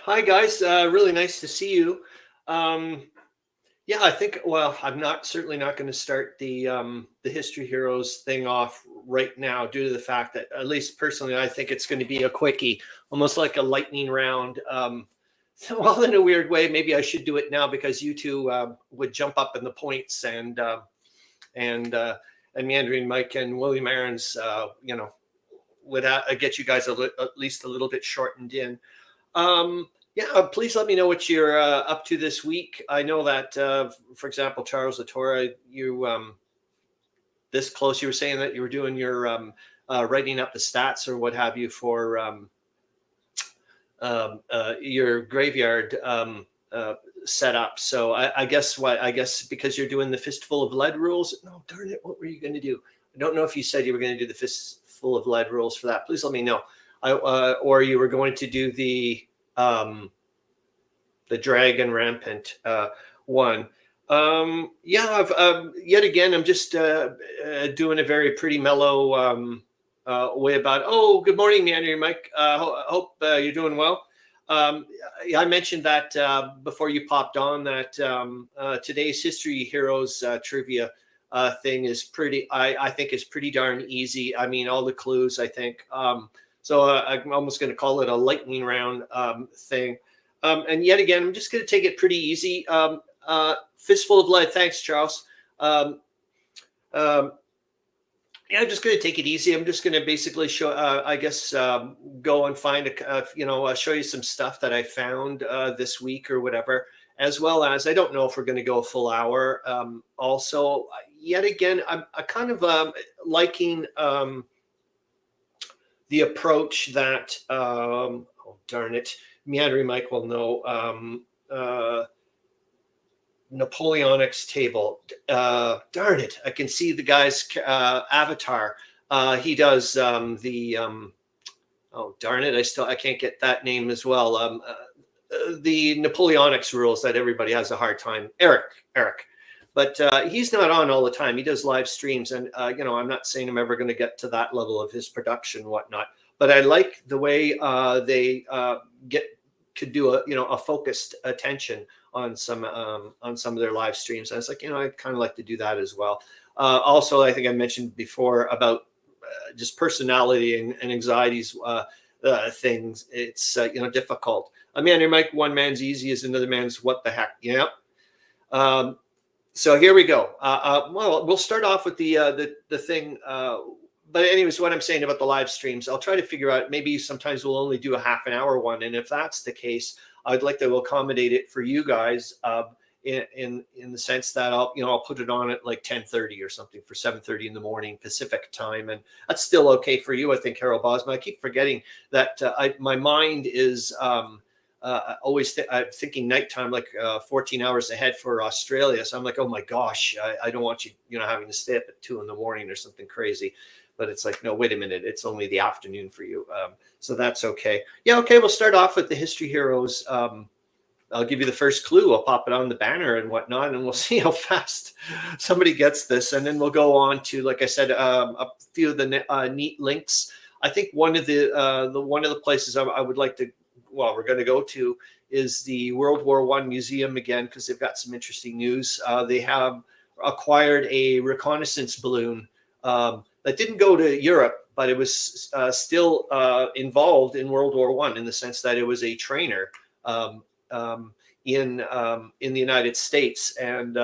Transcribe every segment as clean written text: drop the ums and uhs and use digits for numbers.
Hi guys. Really nice to see you. Um, yeah, I think. Well, I'm not certainly not going to start the History Heroes thing off right now, due to the fact that, at least personally, I think it's going to be a quickie, almost like a lightning round. So, well, in a weird way, maybe I should do it now because you two would jump up in the points, and and Meandering Mike and William Arends, would get you guys at least a little bit shortened in. Yeah, please let me know what you're up to this week. I know that, for example, Charles Latora, you this close, you were saying that you were doing your writing up the stats or what have you for your graveyard setup. So I guess because you're doing the fistful of lead rules. No, darn it, what were you going to do? I don't know if you said you were going to do the fistful of lead rules for that. Please let me know. Or you were going to do the Dragon Rampant one. Yeah, yet again, I'm just doing a very pretty mellow way about. Oh, good morning, Meandering Mike. Hope you're doing well. I mentioned that before you popped on that today's History Heroes trivia thing is pretty. I think is pretty darn easy. I mean, all the clues. I think. So I'm almost going to call it a lightning round thing. And yet again, I'm just going to take it pretty easy. Fistful of lead. Thanks, Charles. Yeah, I'm just going to take it easy. I'm just going to basically show, go and find show you some stuff that I found this week or whatever, as well as, I don't know if we're going to go a full hour. Also, yet again, I'm kind of liking the approach that, oh, darn it, Meandering Mike will know, Napoleonic's table. Darn it, I can see the guy's avatar. He does oh, darn it, I can't get that name as well. The Napoleonics rules that everybody has a hard time. Eric. But he's not on all the time. He does live streams, and I'm not saying I'm ever going to get to that level of his production and whatnot. But I like the way they could do a focused attention on some of their live streams. And I was like, I'd kind of like to do that as well. Also, I think I mentioned before about just personality and anxieties things. It's difficult. I mean, Mike, one man's easy is another man's what the heck. Yeah. So here we go. Well, we'll start off with the thing. But anyways, what I'm saying about the live streams, I'll try to figure out, maybe sometimes we'll only do a half an hour one. And if that's the case, I'd like to accommodate it for you guys in the sense that I'll put it on at like 10:30 or something for 7:30 in the morning Pacific time. And that's still okay for you, I think, Harro Bosma. I keep forgetting that my mind is always thinking nighttime, like 14 hours ahead for Australia. So I'm like, oh my gosh, I don't want you, having to stay up at 2 a.m. or something crazy. But it's like, no, wait a minute, it's only the afternoon for you. So that's okay. Yeah, okay, we'll start off with the History Heroes. I'll give you the first clue. I'll pop it on the banner and whatnot, and we'll see how fast somebody gets this. And then we'll go on to, like I said, a few of the neat links. I think one of the places I would like to, we're going to go to is the World War I Museum again, because they've got some interesting news. They have acquired a reconnaissance balloon that didn't go to Europe, but it was still involved in World War I, in the sense that it was a trainer in the United States, and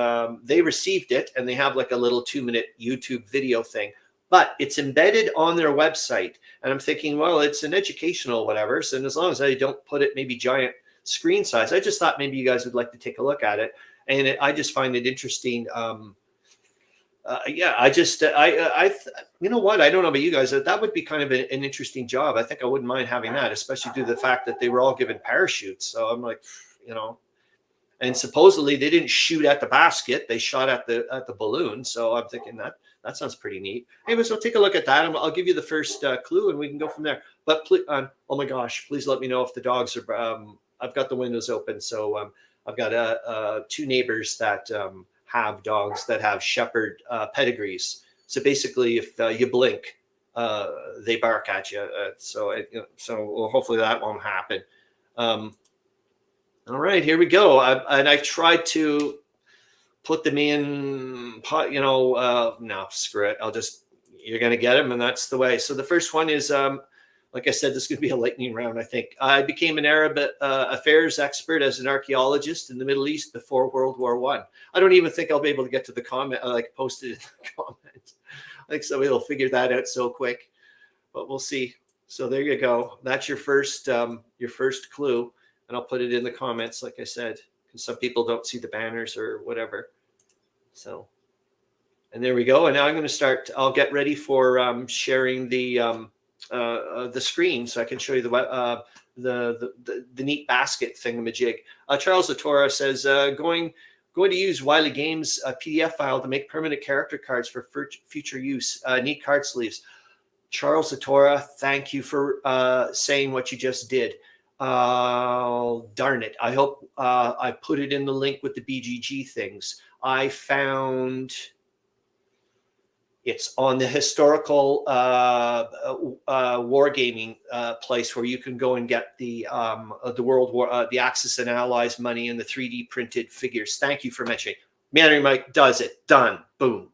they received it, and they have like a little 2-minute YouTube video thing, but it's embedded on their website. And I'm thinking, well, it's an educational whatever, so as long as I don't put it maybe giant screen size, I just thought maybe you guys would like to take a look at it, and I just find it interesting. Yeah, you know what? I don't know about you guys. That would be kind of an interesting job. I think I wouldn't mind having that, especially due to the fact that they were all given parachutes. So I'm like, and supposedly they didn't shoot at the basket; they shot at the balloon. So I'm thinking that sounds pretty neat. Anyways, I'll take a look at that, and I'll give you the first clue, and we can go from there. But please, oh my gosh, please let me know if the dogs are. I've got the windows open, so I've got 2 neighbors that have dogs that have shepherd pedigrees. So basically, if you blink, they bark at you. So hopefully that won't happen. All right, here we go. I tried to put them in, no, screw it. You're going to get them, and that's the way. So the first one is, like I said, this is going to be a lightning round, I think. I became an Arab affairs expert as an archaeologist in the Middle East before World War I. I don't even think I'll be able to get to the comment, post it in the comments. I think somebody will figure that out so quick, but we'll see. So there you go. That's your first clue. And I'll put it in the comments, like I said, because some people don't see the banners or whatever. So, and there we go. And now I'm going to start. I'll get ready for sharing the screen so I can show you the neat basket thingamajig. Charles Latora says going to use Wiley Games PDF file to make permanent character cards for future use. Neat card sleeves. Charles Latora, thank you for saying what you just did. Darn it. I hope I put it in the link with the BGG things. I found it's on the historical wargaming place where you can go and get the World War, the Axis and Allies money and the 3D printed figures. Thank you for mentioning. Meandering Mike does it. Done. Boom.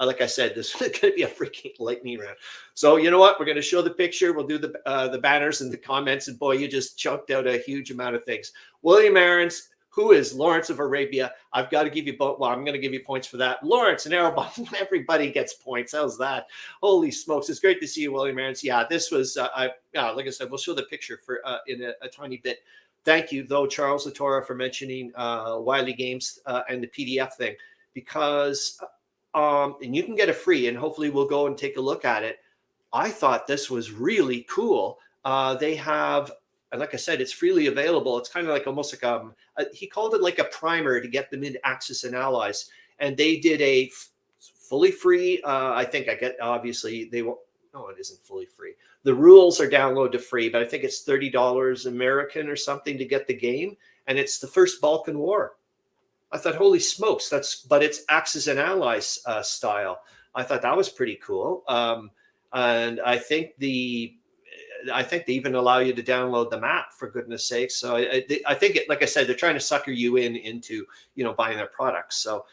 Like I said, this is going to be a freaking lightning round. So you know what? We're going to show the picture. We'll do the banners and the comments. And boy, you just chunked out a huge amount of things. William Arends, who is Lawrence of Arabia. I've got to give you both. Well, I'm going to give you points for that. Lawrence and Arab, everybody gets points. How's that? Holy smokes. It's great to see you, William Arends. Yeah, this was, like I said, we'll show the picture for in a tiny bit. Thank you, though, Charles Latora, for mentioning Wiley Games and the PDF thing, because, and you can get it free, and hopefully we'll go and take a look at it. I thought this was really cool. They have, and like I said, it's freely available. It's kind of like almost like he called it like a primer to get them into Axis and Allies, and they did a fully free. I think obviously they won't. No, it isn't fully free. The rules are download to free, but I think it's $30 American or something to get the game. And it's the first Balkan War. I thought, holy smokes, but it's Axis and Allies style. I thought that was pretty cool. And I think they even allow you to download the map, for goodness sake. So I think like I said, they're trying to sucker you into buying their products. So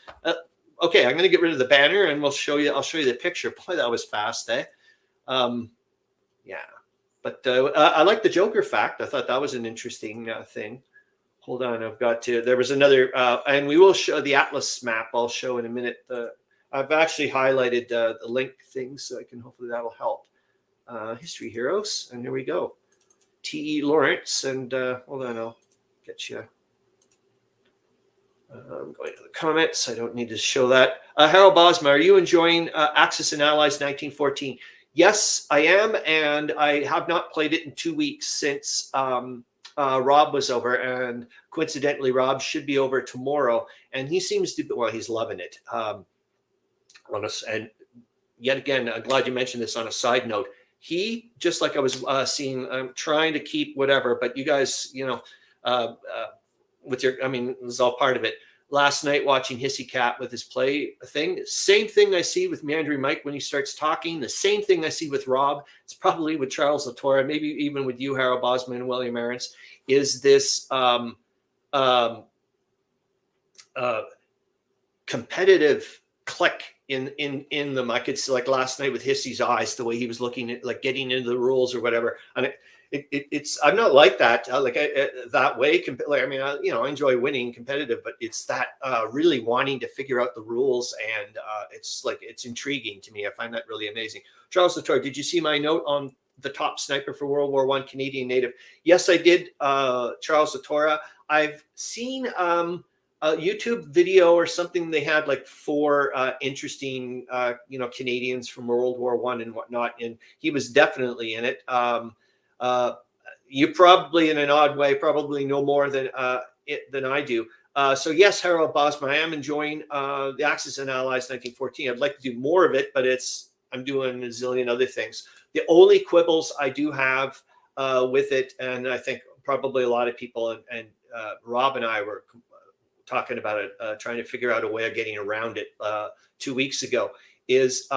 okay, I'm going to get rid of the banner and I'll show you the picture. Boy, that was fast, eh? Yeah, but I like the Joker fact. I thought that was an interesting thing. Hold on, there was another, and we will show the Atlas map. I'll show in a minute. I've actually highlighted the link things, so hopefully that'll help. History Heroes, and here we go. T.E. Lawrence, and hold on, I'll get you. I'm going to the comments. I don't need to show that. Harro Bosma, are you enjoying Axis and Allies 1914? Yes, I am, and I have not played it in 2 weeks since Rob was over, and coincidentally, Rob should be over tomorrow, and he seems to be, well, he's loving it. And yet again, I'm glad you mentioned this on a side note. He, just like I was seeing, I'm trying to keep whatever, but you guys, this is all part of it. Last night watching Hissy Cat with his play thing, same thing I see with Meandering Mike when he starts talking, the same thing I see with Rob. It's probably with Charles Latora, maybe even with you, Harro Bosma and William Arends, is this competitive click in them. I could see, like last night with Hissy's eyes, the way he was looking at like getting into the rules or whatever. And it's I'm not like that that way. I enjoy winning competitive, but it's that really wanting to figure out the rules, and it's intriguing to me. I find that really amazing. Charles Latora, did you see my note on the top sniper for World War I, Canadian native? Yes, I did. Charles Latora. I've seen a YouTube video or something. They had like 4 interesting Canadians from World War I and whatnot, and he was definitely in it. You probably, in an odd way, probably know more than I do. So yes, Harro Bosma, I am enjoying the Axis and Allies 1914. I'd like to do more of it, but I'm doing a zillion other things. The only quibbles I do have with it, and I think probably a lot of people, and Rob and I were talking about it, trying to figure out a way of getting around it 2 weeks ago, is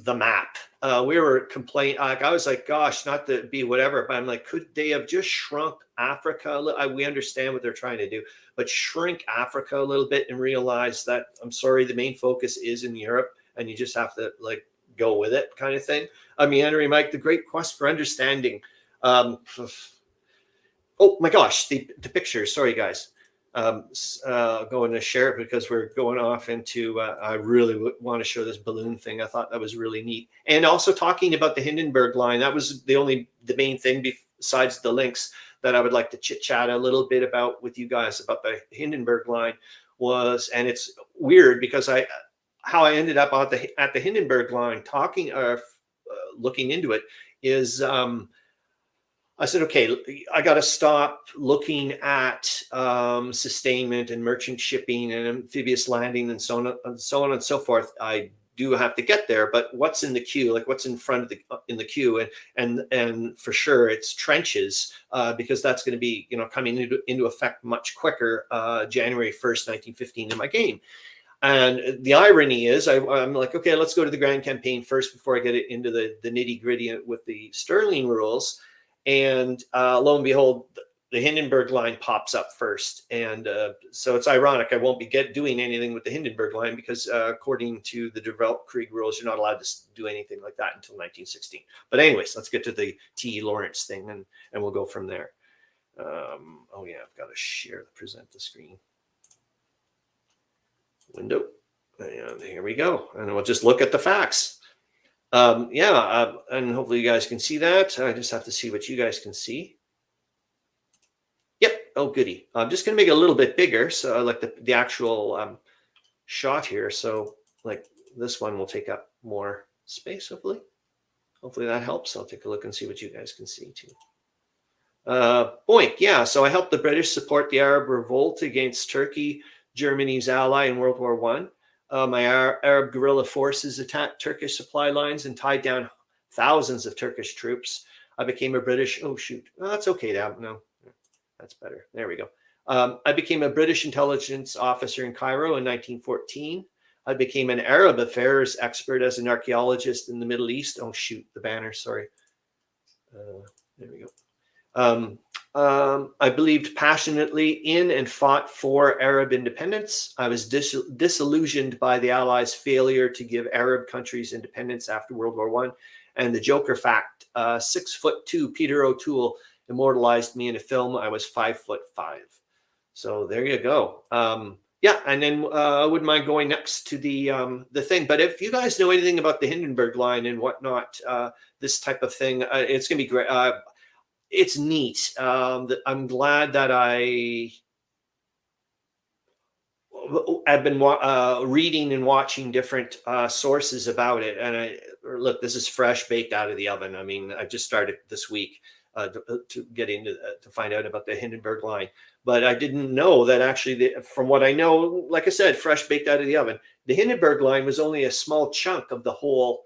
the map. We were complaining, like I was like, gosh, not to be whatever, but I'm like, could they have just shrunk Africa? We understand what they're trying to do, but shrink Africa a little bit and realize that, I'm sorry, the main focus is in Europe and you just have to like go with it kind of thing. Meandering Mike, the great quest for understanding. Oh my gosh, the pictures, sorry guys. Going to share it because we're going off into I really want to show this balloon thing. I thought that was really neat, and also talking about the Hindenburg line. That was the main thing besides the links that I would like to chit chat a little bit about with you guys about the Hindenburg line was, and it's weird because how I ended up at the Hindenburg line talking looking into it is I said, okay, I got to stop looking at sustainment and merchant shipping and amphibious landing and so on and so forth. I do have to get there, but what's in the queue? Like what's in front of in the queue? And for sure, it's trenches because that's going to be coming into effect much quicker, January 1st, 1915 in my game. And the irony is, I'm like, okay, let's go to the grand campaign first before I get into the nitty gritty with the Sterling rules. And lo and behold, the Hindenburg line pops up first. And so it's ironic. I won't be doing anything with the Hindenburg line because according to the Weltkrieg rules, you're not allowed to do anything like that until 1916. But anyways, let's get to the T. Lawrence thing and we'll go from there. Oh yeah, I've got to present the screen. Window. And here we go. And we'll just look at the facts. And hopefully you guys can see that. I just have to see what you guys can see. Yep. Oh, goody. I'm just going to make it a little bit bigger. So I like the actual shot here. So like this one will take up more space, hopefully. Hopefully that helps. I'll take a look and see what you guys can see too. Boink. Yeah. So I helped the British support the Arab revolt against Turkey, Germany's ally in World War I. My Arab guerrilla forces attacked Turkish supply lines and tied down thousands of Turkish troops. I became a British, that's okay now. No, that's better. There we go. I became a British intelligence officer in Cairo in 1914. I became an Arab affairs expert as an archaeologist in the Middle East. Oh, shoot, the banner, sorry. There we go. I believed passionately in and fought for Arab independence. I was disillusioned by the Allies' failure to give Arab countries independence after World War I. And the Joker fact, 6'2" Peter O'Toole immortalized me in a film. I was 5'5". So there you go. Yeah, and then I wouldn't mind going next to the thing. But if you guys know anything about the Hindenburg line and whatnot, this type of thing, it's going to be great. It's neat. I'm glad that I've been reading and watching different sources about it. And look, this is fresh baked out of the oven. I mean, I just started this week to get into to find out about the Hindenburg line. But I didn't know that actually, from what I know, like I said, fresh baked out of the oven, the Hindenburg line was only a small chunk of the whole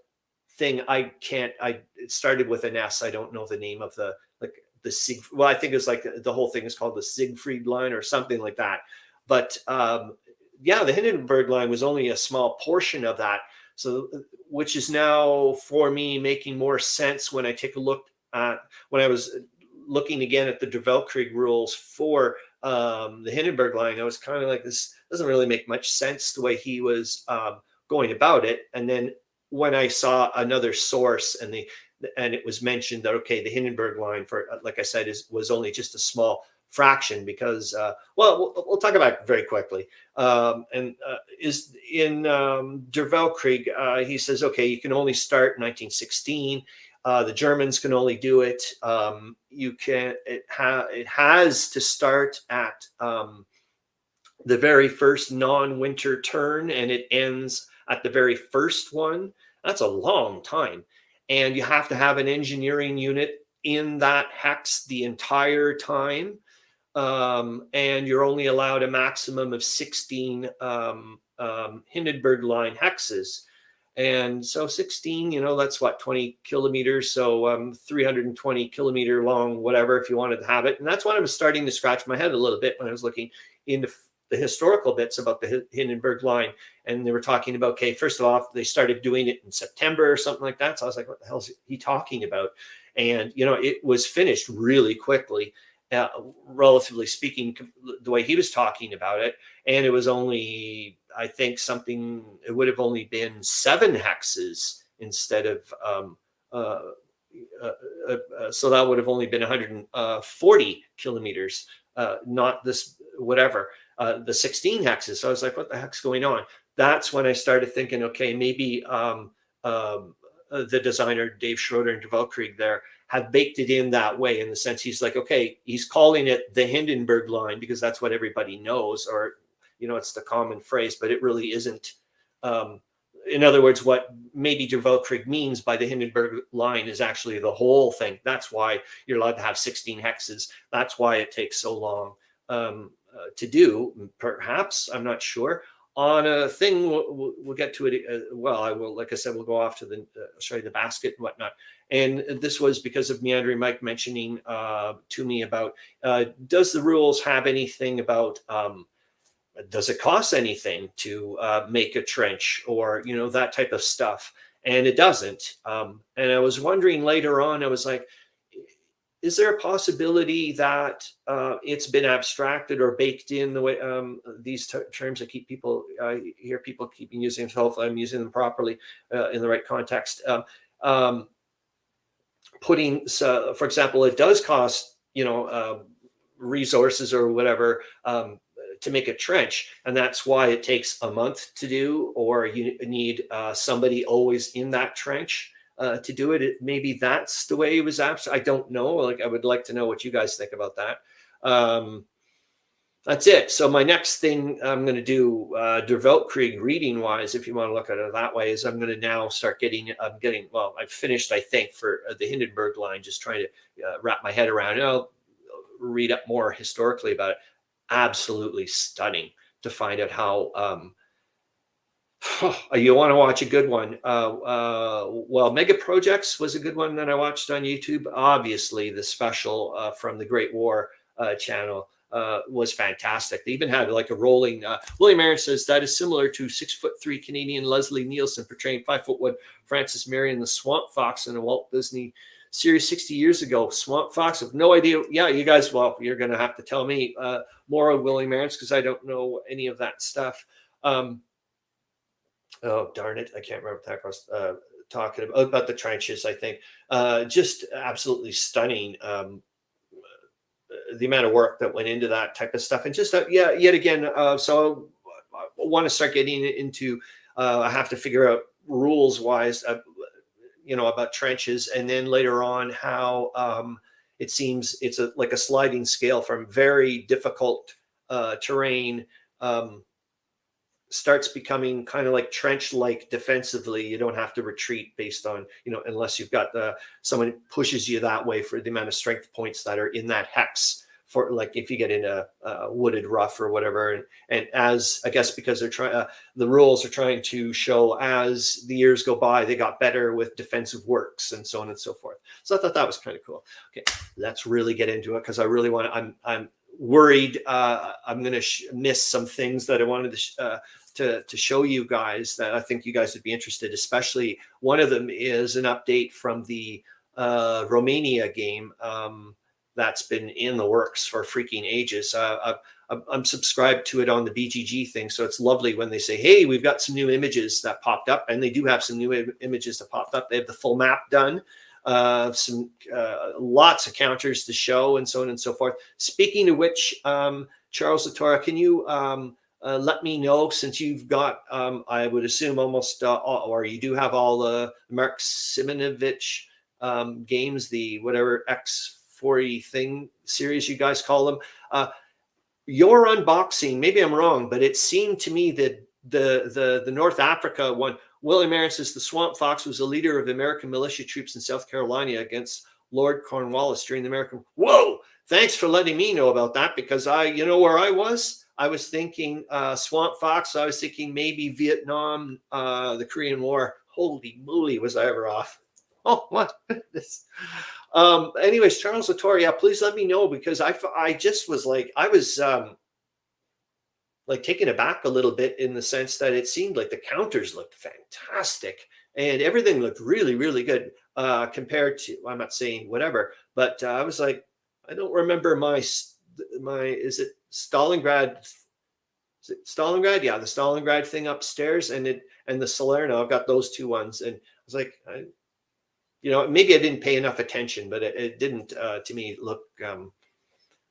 thing. It started with an S. I don't know the name of I think it's like the whole thing is called the Siegfried line or something like that. But yeah, the Hindenburg line was only a small portion of that. So, which is now for me making more sense when I take a look at, when I was looking again at the Weltkrieg rules for the Hindenburg line. I was kind of like, this doesn't really make much sense the way he was going about it. And then when I saw another source and it was mentioned that, okay, the Hindenburg line, for like I said, was only just a small fraction because, we'll talk about it very quickly. Is in Der Weltkrieg, he says, okay, you can only start in 1916. The Germans can only do it. It has to start at the very first non-winter turn, and it ends at the very first one. That's a long time. And you have to have an engineering unit in that hex the entire time. And you're only allowed a maximum of 16 Hindenburg line hexes. And so 16, that's what, 20 kilometers. So 320 kilometer long, whatever, if you wanted to have it. And that's when I was starting to scratch my head a little bit when I was looking into the historical bits about the Hindenburg line, and they were talking about, okay, first of all, they started doing it in September or something like that. So I was like, what the hell is he talking about? And, you know, it was finished really quickly, relatively speaking, the way he was talking about it. And it was only, I think it would have only been 7 hexes instead of, so that would have only been 140 kilometers, not this, whatever, the 16 hexes. So I was like, what the heck's going on? That's when I started thinking, okay, maybe the designer, Dave Schroeder and Weltkrieg there, have baked it in that way, in the sense he's like, okay, he's calling it the Hindenburg line because that's what everybody knows, or, you know, it's the common phrase, but it really isn't. In other words, what maybe De Weltkrieg means by the Hindenburg line is actually the whole thing. That's why you're allowed to have 16 hexes. That's why it takes so long to do. Perhaps, I'm not sure. On a thing, we'll get to it. Well, I will, like I said, we'll go off to show you the basket and whatnot. And this was because of Meandering Mike mentioning to me about, does the rules have anything about, does it cost anything to make a trench, or, you know, that type of stuff? And it doesn't. And I was wondering later on, I was like, is there a possibility that it's been abstracted or baked in the way these terms I hear people keeping using, so hopefully I'm using them properly in the right context. Putting, so, for example, it does cost, you know, resources or whatever to make a trench, and that's why it takes a month to do, or you need somebody always in that trench to do it. Maybe that's the way it was abstract. I don't know. Like, I would like to know what you guys think about that. That's it. So my next thing I'm going to do, Der Weltkrieg reading wise, if you want to look at it that way, is I'm going to now start well, I've finished, I think, for the Hindenburg line, just trying to wrap my head around it. I'll read up more historically about it. Absolutely stunning to find out how, you want to watch a good one. Well, Mega Projects was a good one that I watched on YouTube. Obviously, the special from the Great War channel was fantastic. They even had like a rolling, William Arends says that is similar to 6'3" Canadian Leslie Nielsen portraying 5'1" Francis Marion, the Swamp Fox in a Walt Disney series 60 years ago. Swamp Fox, have no idea. Yeah, you guys, well, you're going to have to tell me more of William Arends, because I don't know any of that stuff. Oh, darn it. I can't remember what that was talking about the trenches, I think. Just absolutely stunning. The amount of work that went into that type of stuff. And just, yet again, so I want to start getting into, I have to figure out rules wise, you know, about trenches. And then later on, how it seems it's like a sliding scale from very difficult terrain, starts becoming kind of like trench-like defensively. You don't have to retreat based on, you know, unless you've got someone pushes you that way for the amount of strength points that are in that hex, for like if you get in a wooded rough or whatever. And as I guess because they're trying, the rules are trying to show as the years go by, they got better with defensive works and so on and so forth. So I thought that was kind of cool. Okay, let's really get into it, because I really want to, I'm worried I'm going to miss some things that I wanted to show you guys that I think you guys would be interested. Especially one of them is an update from the Romania game that's been in the works for freaking ages. I'm subscribed to it on the BGG thing, so it's lovely when they say, hey, we've got some new images that popped up. And they do have some new images that popped up. They have the full map done, some lots of counters to show, and so on and so forth. Speaking of which, Charles Latora, can you let me know, since you've got, I would assume almost, or you do have all the Mark Simonovich games, the whatever X40 thing series you guys call them. Your unboxing, maybe I'm wrong, but it seemed to me that the North Africa one, William Arends says the Swamp Fox was a leader of American militia troops in South Carolina against Lord Cornwallis during the American. Whoa! Thanks for letting me know about that, because you know where I was? I was thinking Swamp Fox. I was thinking maybe Vietnam, the Korean War. Holy moly, was I ever off? Oh, what? This. Anyways, Charles Latora, yeah, please let me know, because I just was like, I was like taken aback a little bit in the sense that it seemed like the counters looked fantastic and everything looked really, really good compared to, I'm not saying whatever, but I was like, I don't remember my, is it Stalingrad? Is it Stalingrad? Yeah, the Stalingrad thing upstairs and the Salerno. I've got those two ones. And I was like, maybe I didn't pay enough attention, but it didn't, to me, look,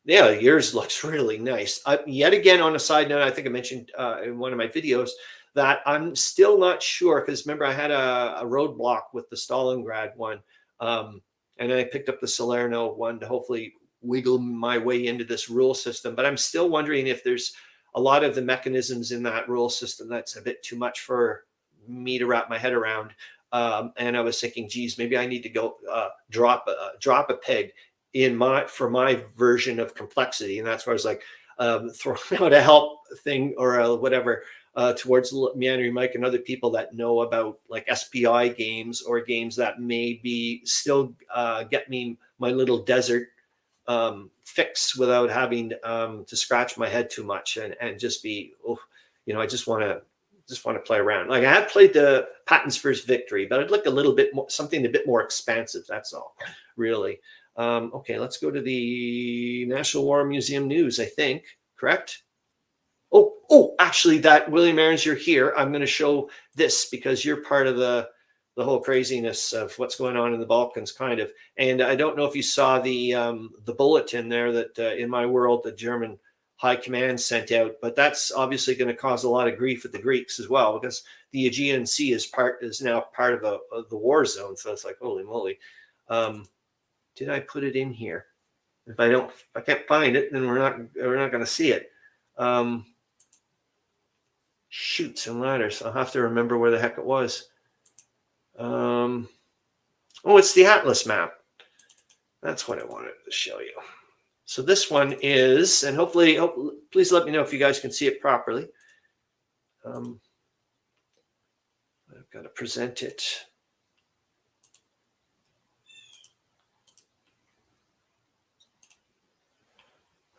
yeah, yours looks really nice. Yet again, on a side note, I think I mentioned in one of my videos that I'm still not sure, because remember I had a roadblock with the Stalingrad one, and I picked up the Salerno one to hopefully wiggle my way into this rule system. But I'm still wondering if there's a lot of the mechanisms in that rule system that's a bit too much for me to wrap my head around. And I was thinking, geez, maybe I need to go drop a peg for my version of complexity. And that's where I was like, throwing out a help thing or whatever towards Meandering Mike and other people that know about like SPI games or games that maybe still get me my little desert fix without having to scratch my head too much and just be, I just want to play around. Like I have played the Patton's First Victory, but I'd like a little bit more, something a bit more expansive. That's all, really. Okay, let's go to the National War Museum news, I think, correct? Oh, actually, that William Arends, you're here. I'm going to show this because you're part of the whole craziness of what's going on in the Balkans, kind of. And I don't know if you saw the bulletin there that in my world, the German High Command sent out, but that's obviously going to cause a lot of grief with the Greeks as well, because the Aegean Sea is now part of the war zone. So it's like, holy moly. Did I put it in here? If I can't find it, then we're not going to see it. Chutes and ladders. I'll have to remember where the heck it was. It's the Atlas map. That's what I wanted to show you. So this one is, and hopefully, please let me know if you guys can see it properly. I've got to present it.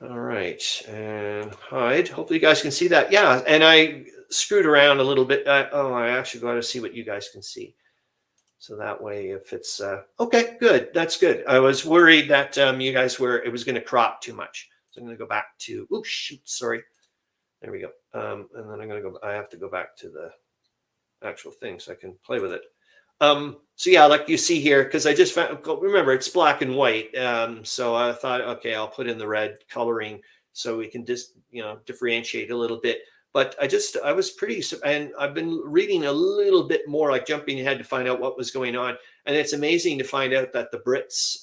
All right, and hide. Hopefully you guys can see that. Yeah, and I screwed around a little bit. I actually got to see what you guys can see. So that way, if it's okay, good. That's good. I was worried that you guys it was going to crop too much. So I'm going to go back to. Oh shoot! Sorry. There we go. And then I'm going to go. I have to go back to the actual thing so I can play with it. So yeah, like you see here, because I just found, remember it's black and white. So I thought, okay, I'll put in the red coloring so we can just, differentiate a little bit. But I was pretty, and I've been reading a little bit more, like jumping ahead to find out what was going on. And it's amazing to find out that the Brits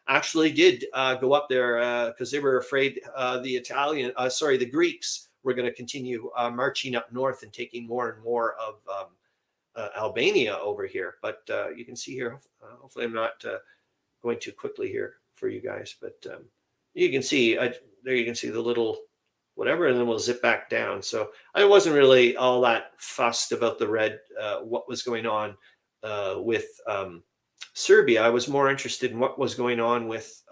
actually did go up there because they were afraid the Greeks were going to continue marching up north and taking more and more of Albania over here. But you can see here, hopefully I'm not going too quickly here for you guys, but you can see, there you can see the little whatever, and then we'll zip back down. So I wasn't really all that fussed about the red, what was going on with Serbia. I was more interested in what was going on with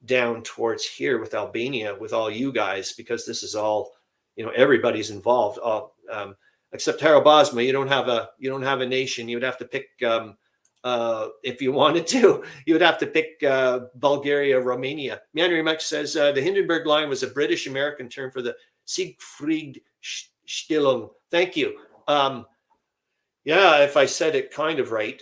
down towards here with Albania, with all you guys, because this is all, everybody's involved. Except Harro Bosma, you don't have a nation. You would have to pick, if you wanted to, you would have to pick Bulgaria, Romania. Meandering Mike says the Hindenburg line was a British-American term for the Siegfriedstellung. Thank you. Yeah, if I said it kind of right.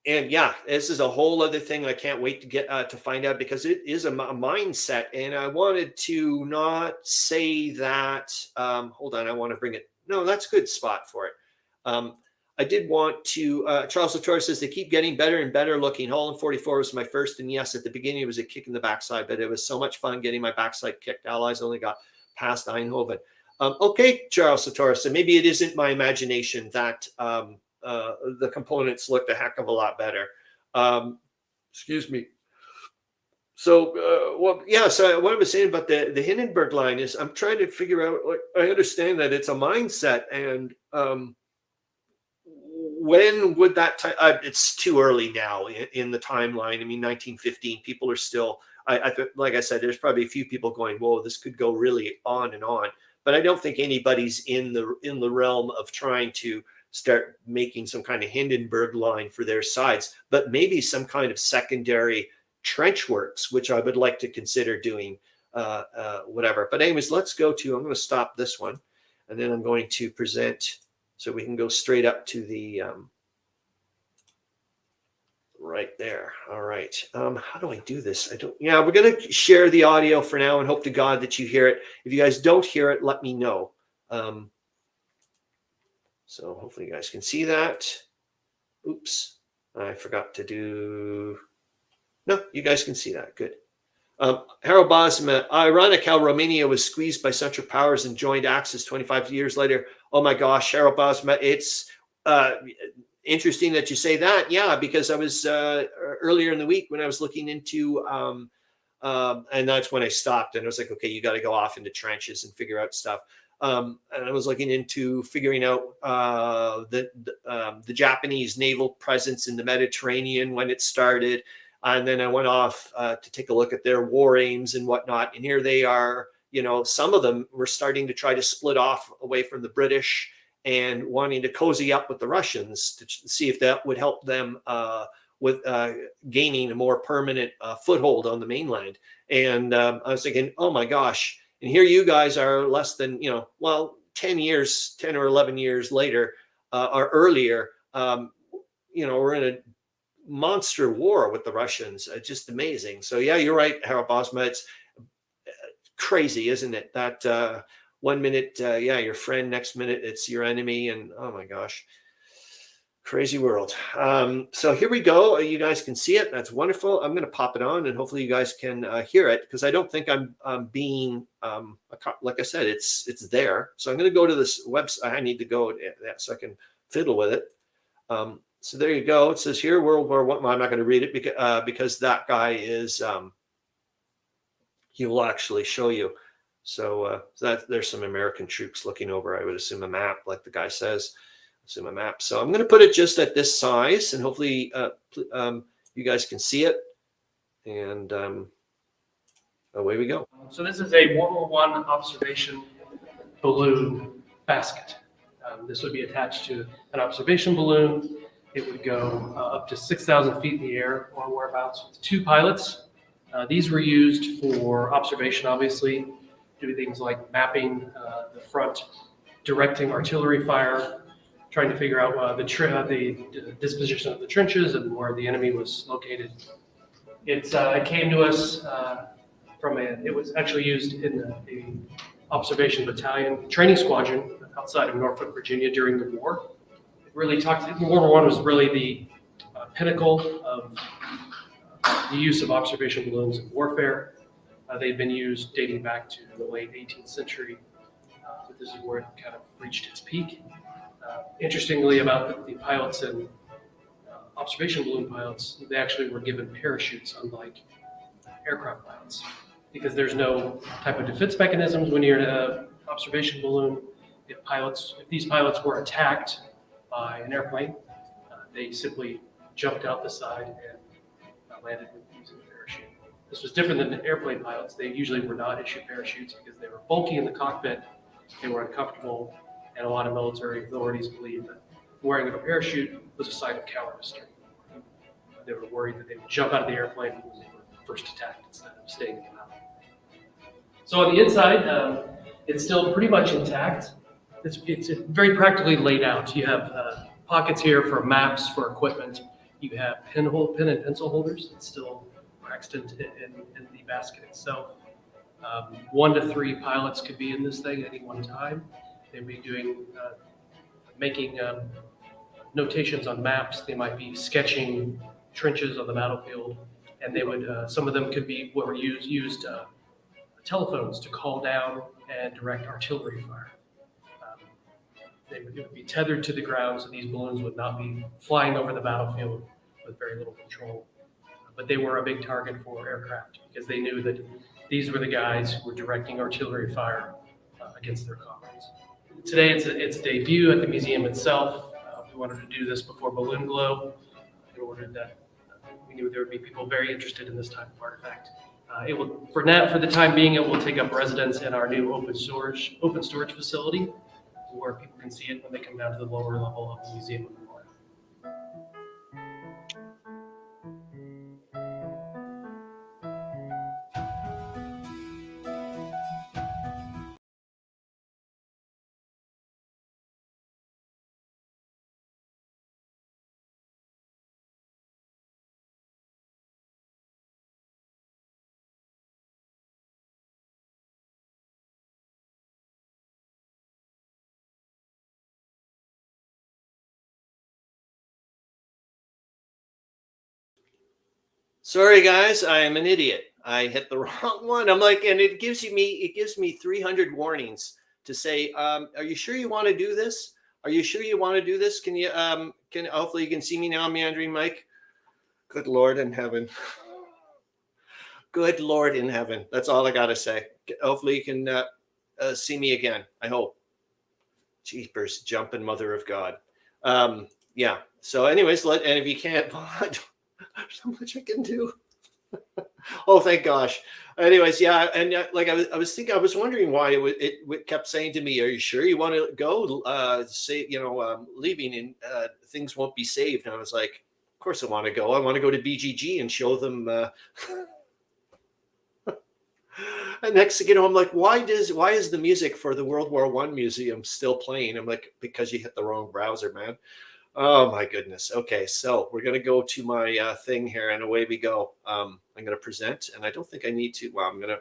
And yeah, this is a whole other thing I can't wait to get to find out, because it is a mindset. And I wanted to not say that. Hold on, I want to bring it. No, that's a good spot for it. I did want to. Charles Latora says they keep getting better and better looking. Holland 44 was my first, and yes, at the beginning it was a kick in the backside, but it was so much fun getting my backside kicked. Allies only got past Eindhoven. Okay, Charles Latora, so maybe it isn't my imagination that. The components looked a heck of a lot better. Excuse me. So, so what I was saying about the Hindenburg line is I'm trying to figure out, like, I understand that it's a mindset, and when would that time, it's too early now in the timeline. I mean, 1915, people are still, like I said, there's probably a few people going, whoa, this could go really on and on. But I don't think anybody's in the realm of trying to start making some kind of Hindenburg line for their sides, but maybe some kind of secondary trench works, which I would like to consider doing, whatever. But anyways, let's go to, I'm going to stop this one, and then I'm going to present so we can go straight up to the, right there. All right. How do I do this? Yeah, we're going to share the audio for now and hope to God that you hear it. If you guys don't hear it, let me know. So hopefully you guys can see that. Oops, I forgot to do. No, you guys can see that. Good. Harro Bosma, ironic how Romania was squeezed by Central Powers and joined Axis 25 years later. Oh my gosh, Harro Bosma, it's interesting that you say that. Yeah, because I was earlier in the week when I was looking into, and that's when I stopped and I was like, okay, you got to go off into trenches and figure out stuff. And I was looking into figuring out the Japanese naval presence in the Mediterranean when it started. And then I went off to take a look at their war aims and whatnot. And here they are, some of them were starting to try to split off away from the British and wanting to cozy up with the Russians to see if that would help them with gaining a more permanent foothold on the mainland. And I was thinking, oh my gosh. And here you guys are less than, 10 or 11 years later or earlier, we're in a monster war with the Russians. Just amazing. So yeah, you're right, Harro Bosma. It's crazy, isn't it? That 1 minute, your friend, next minute it's your enemy. And oh my gosh, crazy world. So here we go. You guys can see it. That's wonderful. I'm going to pop it on and hopefully you guys can hear it, because I don't think I'm being, like I said, it's there. So I'm going to go to this website. I need to go so I can fiddle with it. So there you go. It says here, World War I. Well, I'm not going to read it because that guy is, he will actually show you. So there's some American troops looking over, I would assume, a map, like the guy says. Assume a map. So I'm going to put it just at this size, and hopefully you guys can see it. And away we go. So this is a World War I observation balloon basket. This would be attached to an observation balloon. It would go up to 6,000 feet in the air or whereabouts with 2 pilots. These were used for observation, obviously, doing things like mapping the front, directing artillery fire, trying to figure out the disposition of the trenches and where the enemy was located. It came to us it was actually used in the observation battalion training squadron outside of Norfolk, Virginia during the war. World War I was really the pinnacle of the use of observation balloons in warfare. They've been used dating back to the late 18th century, but this is where it kind of reached its peak. Interestingly, about the pilots and observation balloon pilots, they actually were given parachutes, unlike aircraft pilots, because there's no type of defense mechanisms when you're in an observation balloon. If these pilots were attacked by an airplane, they simply jumped out the side and landed using a parachute. This was different than the airplane pilots. They usually were not issued parachutes because they were bulky in the cockpit, they were uncomfortable, and a lot of military authorities believed that wearing a parachute was a sign of cowardice. They were worried that they would jump out of the airplane when they were first attacked instead of staying in the mountain. So on the inside, it's still pretty much intact. It's very practically laid out. You have pockets here for maps, for equipment. You have pen and pencil holders. It's still pressed in the basket itself. 1 to 3 pilots could be in this thing at any one time. They'd be making notations on maps. They might be sketching trenches on the battlefield, and they would. Some of them could be what were used telephones to call down and direct artillery fire. It would be tethered to the ground, so these balloons would not be flying over the battlefield with very little control. But they were a big target for aircraft because they knew that these were the guys who were directing artillery fire against their comrades. Today, it's debut at the museum itself. We wanted to do this before Balloon Glow in order that we knew there would be people very interested in this type of artifact. It will, for the time being, it will take up residence in our new open storage facility, where people can see it when they come down to the lower level of the museum of memorial. Sorry, guys, I am an idiot. I hit the wrong one. I'm like, and it gives me 300 warnings to say, are you sure you want to do this? Are you sure you want to do this? Can you, hopefully you can see me now, Meandering Mike. Good Lord in heaven. Good Lord in heaven. That's all I got to say. Hopefully you can see me again. I hope. Jeepers, jumping mother of God. Yeah. So anyways, and if you can't, there's not much I can do. Oh, thank gosh. Anyways, yeah, and like I was thinking, I was wondering why it kept saying to me, "Are you sure you want to go?" Say, leaving and things won't be saved. And I was like, "Of course I want to go. I want to go to BGG and show them." And next thing you know, I'm like, why is the music for the World War I museum still playing? I'm like, because you hit the wrong browser, man. Oh my goodness. Okay, so we're gonna go to my thing here, and away we go. I'm gonna present, and I don't think I need to. Well, I'm gonna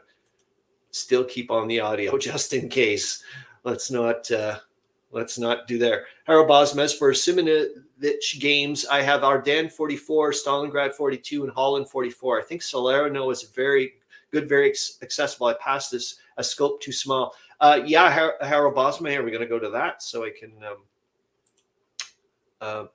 still keep on the audio just in case. Let's not do there. Harro Bosma for Simonovich games. I have Ardennes 44, Stalingrad 42, and Holland 44. I think Salerno is very good, very accessible. I passed this a scope too small. Yeah, Harro Bosma here. We're gonna go to that so I can. I'm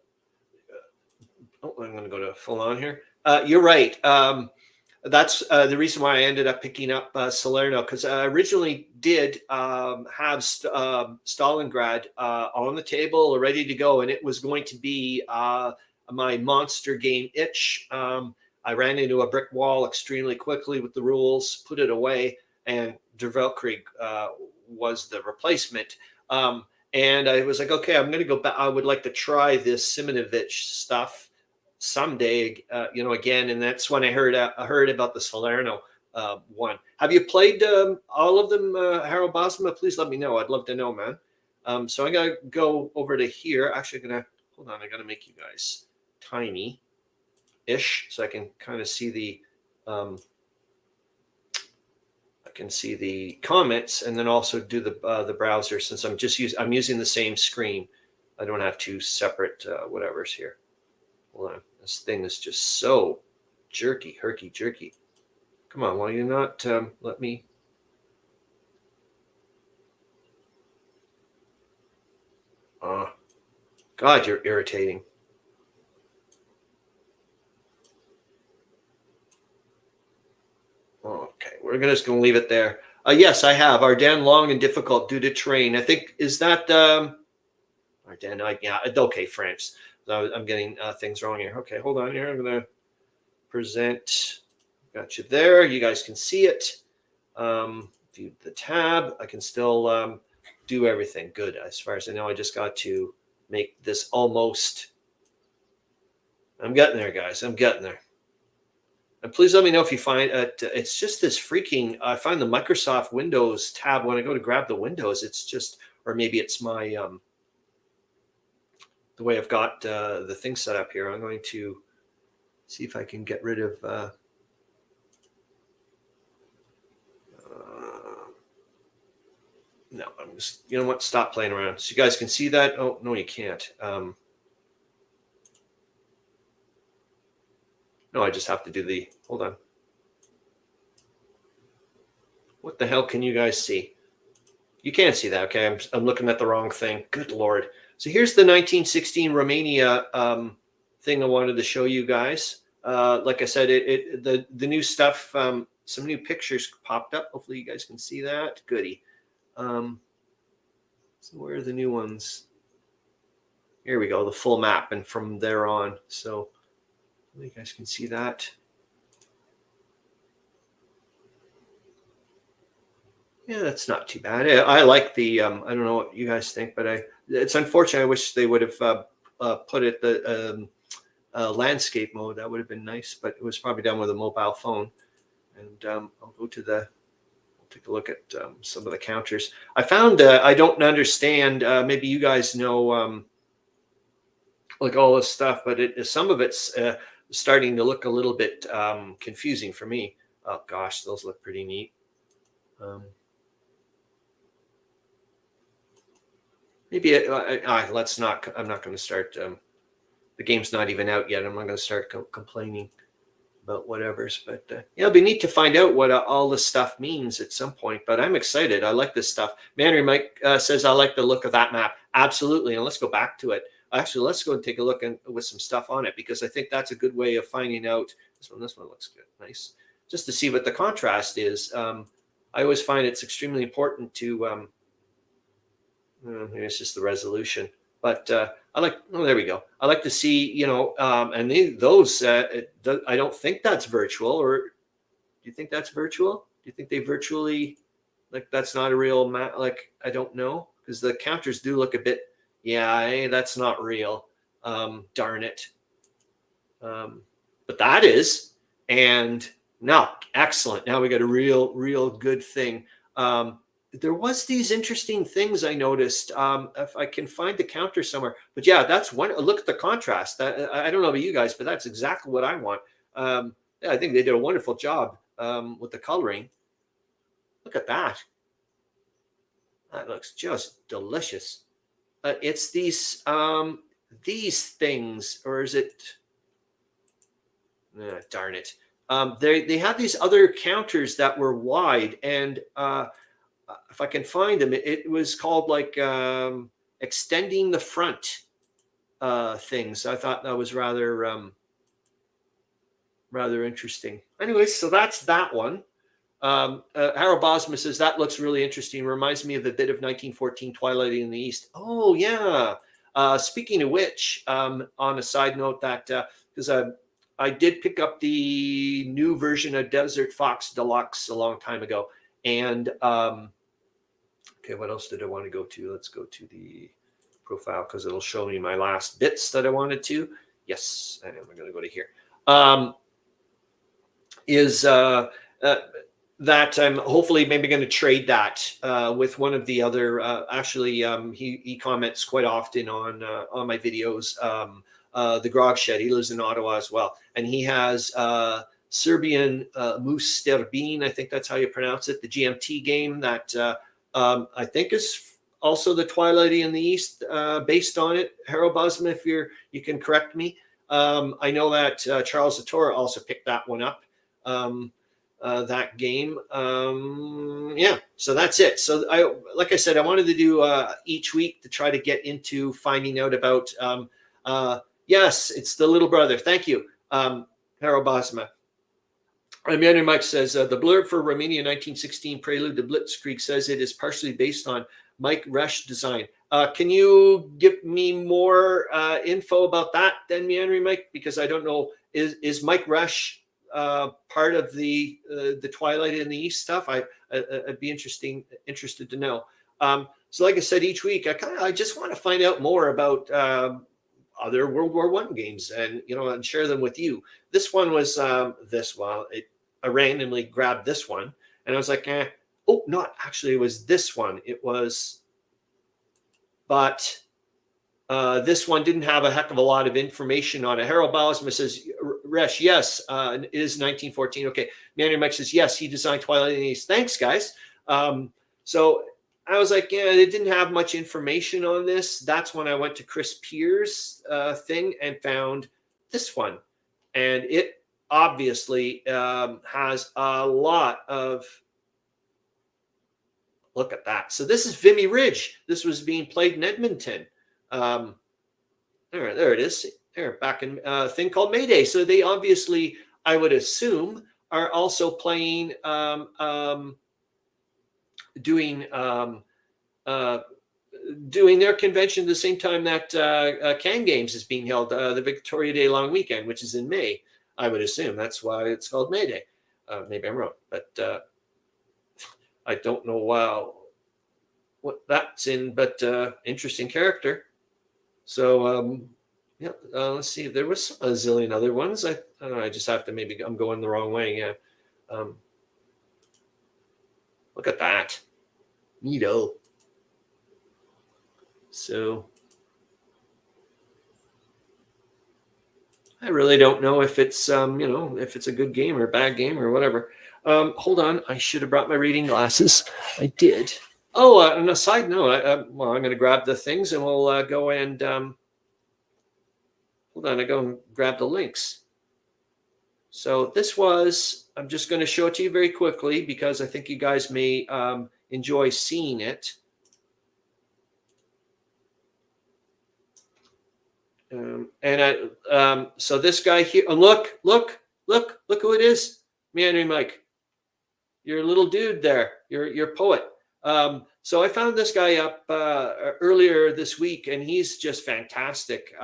going to go to full on here. You're right. That's the reason why I ended up picking up Salerno, because I originally did have Stalingrad on the table, ready to go, and it was going to be my monster game itch. I ran into a brick wall extremely quickly with the rules, put it away, and Der Weltkrieg was the replacement. And I was like, okay, I'm going to go back. I would like to try this Simonovich stuff someday, again. And that's when I heard about the Salerno one. Have you played all of them, Harro Bosma? Please let me know. I'd love to know, man. So I'm going to go over to here. Actually, hold on. I got to make you guys tiny-ish so I can kind of see the comments, and then also do the browser, since I'm using the same screen. I don't have two separate whatevers here. Hold on, this thing is just so herky jerky. Come on, why you not let me? God, you're irritating. Okay, we're just going to leave it there. Yes, I have Ardennes long and difficult due to terrain. I think, is that Ardennes? Yeah, okay, France. I'm getting things wrong here. Okay, hold on here. I'm going to present. Got you there. You guys can see it. View the tab. I can still do everything. Good. As far as I know, I just got to make this almost. I'm getting there, guys. I'm getting there. And please let me know if you find it. It's just this freaking. I find the Microsoft Windows tab when I go to grab the Windows. It's just, or maybe it's my the way I've got the thing set up here. I'm going to see if I can get rid of. No, I'm just. You know what? Stop playing around. So you guys can see that. Oh no, you can't. No, I just have to do the. Hold on. What the hell can you guys see? You can't see that. Okay, I'm looking at the wrong thing. Good Lord. So here's the 1916 Romania thing I wanted to show you guys. Like I said, the new stuff. Some new pictures popped up. Hopefully you guys can see that. Goody. So where are the new ones? Here we go. The full map, and from there on. So you guys can see that. Yeah, that's not too bad. I like the. I don't know what you guys think, but it's unfortunate. I wish they would have put it the landscape mode. That would have been nice, but it was probably done with a mobile phone. And I'll go to the. Take a look at some of the counters. I found I don't understand. Maybe you guys know like all this stuff, but some of it's starting to look a little bit confusing for me. Oh gosh, those look pretty neat. Maybe let's not. I'm not going to start. The game's not even out yet. I'm not going to start complaining about whatever's. But yeah, it'll be neat to find out what all this stuff means at some point. But I'm excited. I like this stuff. Meandering Mike says I like the look of that map. Absolutely, and let's go back to it. Actually, let's go and take a look with some stuff on it because I think that's a good way of finding out. This one looks good, nice. Just to see what the contrast is. I always find it's extremely important to. Maybe it's just the resolution, but I like. Oh, there we go. I like to see, and those. I don't think that's virtual, or do you think that's virtual? Do you think they virtually, like that's not a real map? Like I don't know because the counters do look a bit. Yeah, that's not real. Darn it. But that is, and now excellent. Now we got a real good thing. There was these interesting things I noticed. If I can find the counter somewhere, but yeah, that's one. Look at the contrast. I don't know about you guys, but that's exactly what I want. Yeah, I think they did a wonderful job with the coloring. Look at that. That looks just delicious. It's these things, or is it? Darn it. They had these other counters that were wide and. If I can find them, it was called like extending the front things. I thought that was rather interesting. Anyways, so that's that one. Harro Bosma says that looks really interesting. Reminds me of a bit of 1914 Twilight in the East. Oh yeah. Speaking of which, on a side note, that because I did pick up the new version of Desert Fox Deluxe a long time ago, and okay, what else did I want to go to? Let's go to the profile because it'll show me my last bits that I wanted to. Yes, and we're going to go to here. That I'm hopefully maybe going to trade that with one of the other. Actually, he comments quite often on my videos. The Grog Shed. He lives in Ottawa as well, and he has Serbian Moose Sterbin. I think that's how you pronounce it. The GMT game that. I think is also the Twilight in the East based on it. Harro Bosma, if you can correct me. I know that Charles Latora also picked that one up, that game. Yeah, so that's it. So like I said, I wanted to do each week to try to get into finding out about, yes, it's the little brother. Thank you, Harro Bosma. Meandering Mike says, the blurb for Romania 1916 Prelude to Blitzkrieg says it is partially based on Mike Resch design. Can you give me more info about that then, Meandering Mike? Because I don't know, is Mike Resch part of the Twilight in the East stuff? I'd be interested to know. So like I said, each week, I just want to find out more about other World War I games and share them with you. This one was I randomly grabbed this one and I was like, oh, not actually, it was this one. It was, but this one didn't have a heck of a lot of information on it. Harro Bosma says, Resch, yes, it is 1914. Okay. Meandering Mike says, yes, he designed Twilight in the East. Thanks, guys. So I was like, yeah, it didn't have much information on this. That's when I went to Chris Pierre's thing and found this one. And it obviously has a lot of, look at that. So this is Vimy Ridge. This was being played in Edmonton. There it is. There, back in a thing called Mayday. So they obviously, I would assume, are also playing, doing their convention at the same time that Can Games is being held, the Victoria Day Long Weekend, which is in May. I would assume that's why it's called Mayday. Maybe I'm wrong, but I don't know what that's in, but interesting character. So yeah, let's see. There was a zillion other ones. I don't know. I just have to maybe I'm going the wrong way. Yeah. Look at that. Neato. So I really don't know if it's if it's a good game or a bad game or whatever. Hold on, I should have brought my reading glasses. I did. Oh, on a side note, well, I'm going to grab the things and we'll go and hold on. I go and grab the links. So this was. I'm just going to show it to you very quickly because I think you guys may enjoy seeing it. So this guy here, oh, look who it is. Meandering Mike, you're a little dude there. You're a poet. So I found this guy up earlier this week, and he's just fantastic.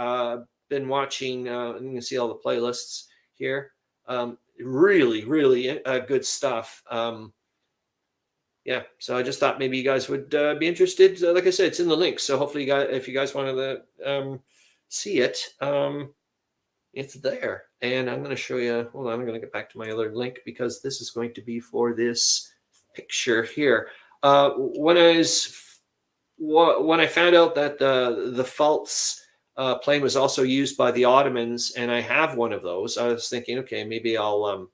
Been watching, you can see all the playlists here. Really good stuff. Yeah, so I just thought maybe you guys would be interested. Like I said, it's in the link, so hopefully if you guys wanted to see it, it's there. And I'm going to show you. Hold on, I'm going to get back to my other link because this is going to be for this picture here. When I found out that the Pfalz plane was also used by the Ottomans, and I have one of those, I was thinking, okay, maybe I'll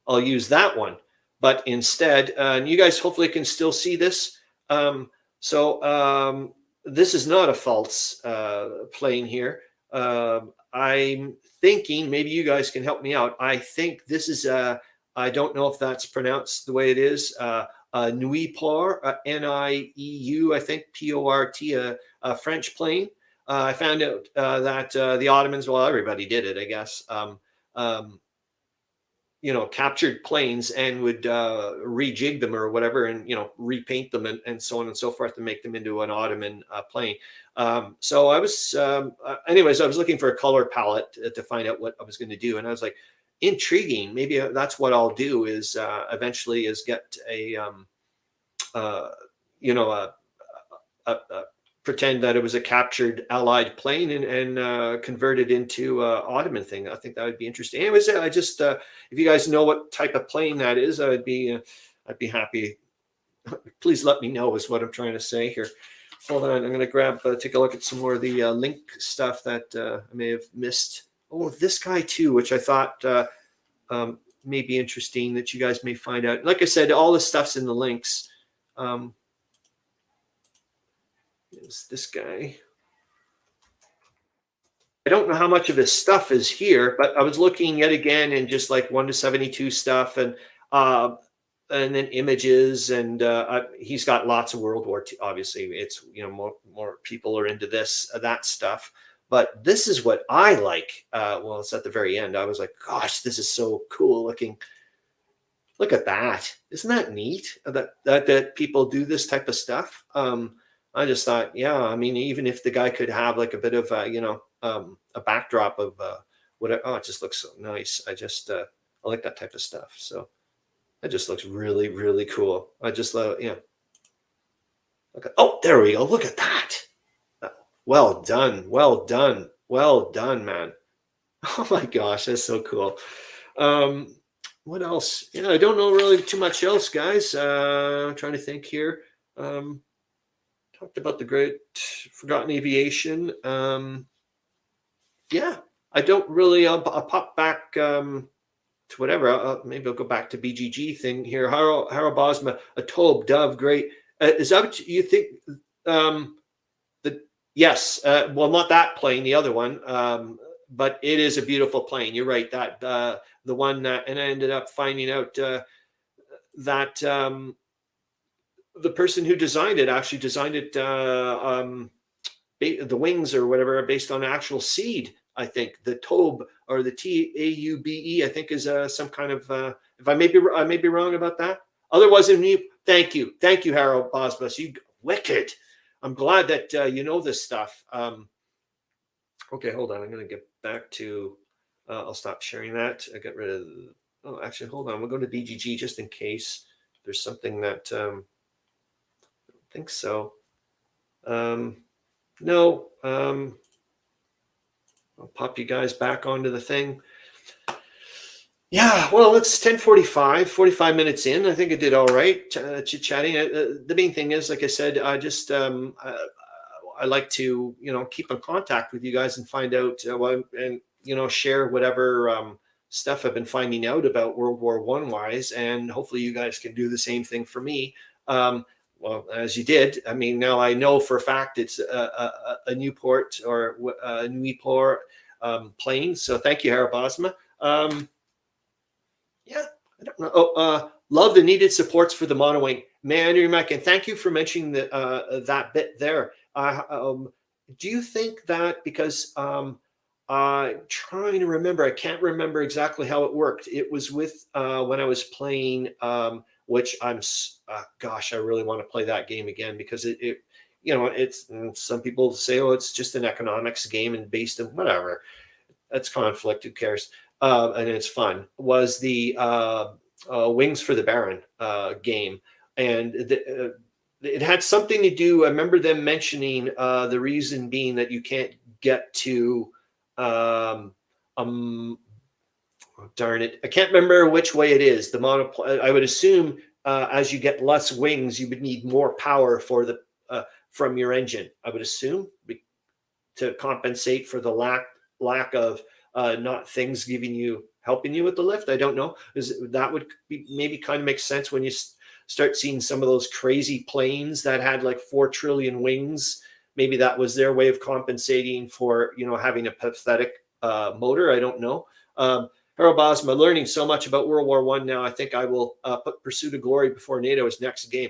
use that one. But instead, and you guys hopefully can still see this. This is not a Pfalz plane here. I'm thinking maybe you guys can help me out. I think this is I don't know if that's pronounced the way it is. Nuiport, N-I-E-U, I think P-O-R-T, a French plane. I found out that the Ottomans, well, everybody did it, I guess. Captured planes and would rejig them or whatever, and repaint them and so on and so forth to make them into an Ottoman plane. So I was, anyways, I was looking for a color palette to find out what I was going to do, and I was like, intriguing. Maybe that's what I'll do is eventually is get pretend that it was a captured Allied plane and convert it into Ottoman thing. I think that would be interesting. Anyways, I just if you guys know what type of plane that is, I'd be happy. Please let me know is what I'm trying to say here. Hold on, I'm going to take a look at some more of the link stuff that I may have missed. Oh, this guy too, which I thought may be interesting that you guys may find out. Like I said, all this stuff's in the links. Is this guy? I don't know how much of his stuff is here, but I was looking yet again and just like 1 to 72 stuff and then images, and he's got lots of World War II. Obviously, it's more people are into that stuff. But this is what I like. Well, it's at the very end. I was like, gosh, this is so cool looking. Look at that. Isn't that neat that people do this type of stuff? I just thought, yeah, I mean, even if the guy could have like a bit of, a backdrop of whatever. Oh, it just looks so nice. I like that type of stuff. So it just looks really, really cool. I just love, Okay. Oh, there we go. Look at that. Well done, man. Oh my gosh, that's so cool. What else? I don't know really too much else, guys. I'm trying to think here. Talked about the great forgotten aviation. Yeah, I don't really. I'll pop back to whatever. Maybe I'll go back to BGG thing here. Harro Bosma, a Tobe, Dove, great. Is that what you think? Yes. Well, not that plane, the other one. But it is a beautiful plane. You're right. That the one that, and I ended up finding out that the person who designed it actually designed it. The wings or whatever are based on actual seed. I think the Taube or the Taube, I think, is some kind of. If I may be wrong about that. Otherwise, thank you, Harro Bosma. You wicked. I'm glad that you know this stuff. Okay, hold on. I'm going to get back to. I'll stop sharing that. I get rid of. Oh, actually, hold on. We'll go to BGG just in case there's something that I don't think so. No. I'll pop you guys back onto the thing. Yeah, well, it's 10:45, 45 minutes in. I think I did all right chit-chatting. The main thing is, like I said, I just I like to, keep in contact with you guys and find out and share whatever stuff I've been finding out about World War I wise, and hopefully you guys can do the same thing for me. Well, as you did, I mean, now I know for a fact it's a Newport or a Newport plane. So thank you, Harro Bosma. Yeah, I don't know. Oh, love the needed supports for the monowing. Meandering Mike, and thank you for mentioning that bit there. Do you think that because trying to remember, I can't remember exactly how it worked. It was with when I was playing, which gosh, I really want to play that game again because it's some people say, oh, it's just an economics game and based on whatever. That's conflict. Who cares? And it's fun. Was the Wings for the Baron game, and it had something to do. I remember them mentioning the reason being that you can't get to. Darn it, I can't remember which way it is. The I would assume as you get less wings, you would need more power for the from your engine. I would assume to compensate for the lack of not things helping you with the lift. I don't know. That would be maybe kind of makes sense when you start seeing some of those crazy planes that had like 4 trillion wings. Maybe that was their way of compensating for having a pathetic motor. I don't know. Harro Bosma, learning so much about World War I now. I think I will put Pursuit of Glory before NATO's next game.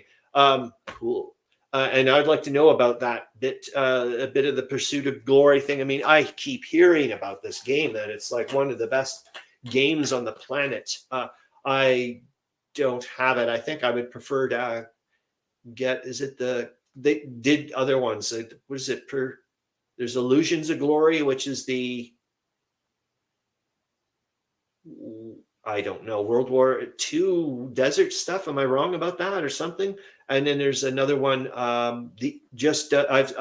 Cool. And I'd like to know about that bit, a bit of the Pursuit of Glory thing. I mean, I keep hearing about this game that it's like one of the best games on the planet. I don't have it. I think I would prefer to they did other ones. What is it? There's Illusions of Glory, which is I don't know, World War II desert stuff. Am I wrong about that or something? And then there's another one. I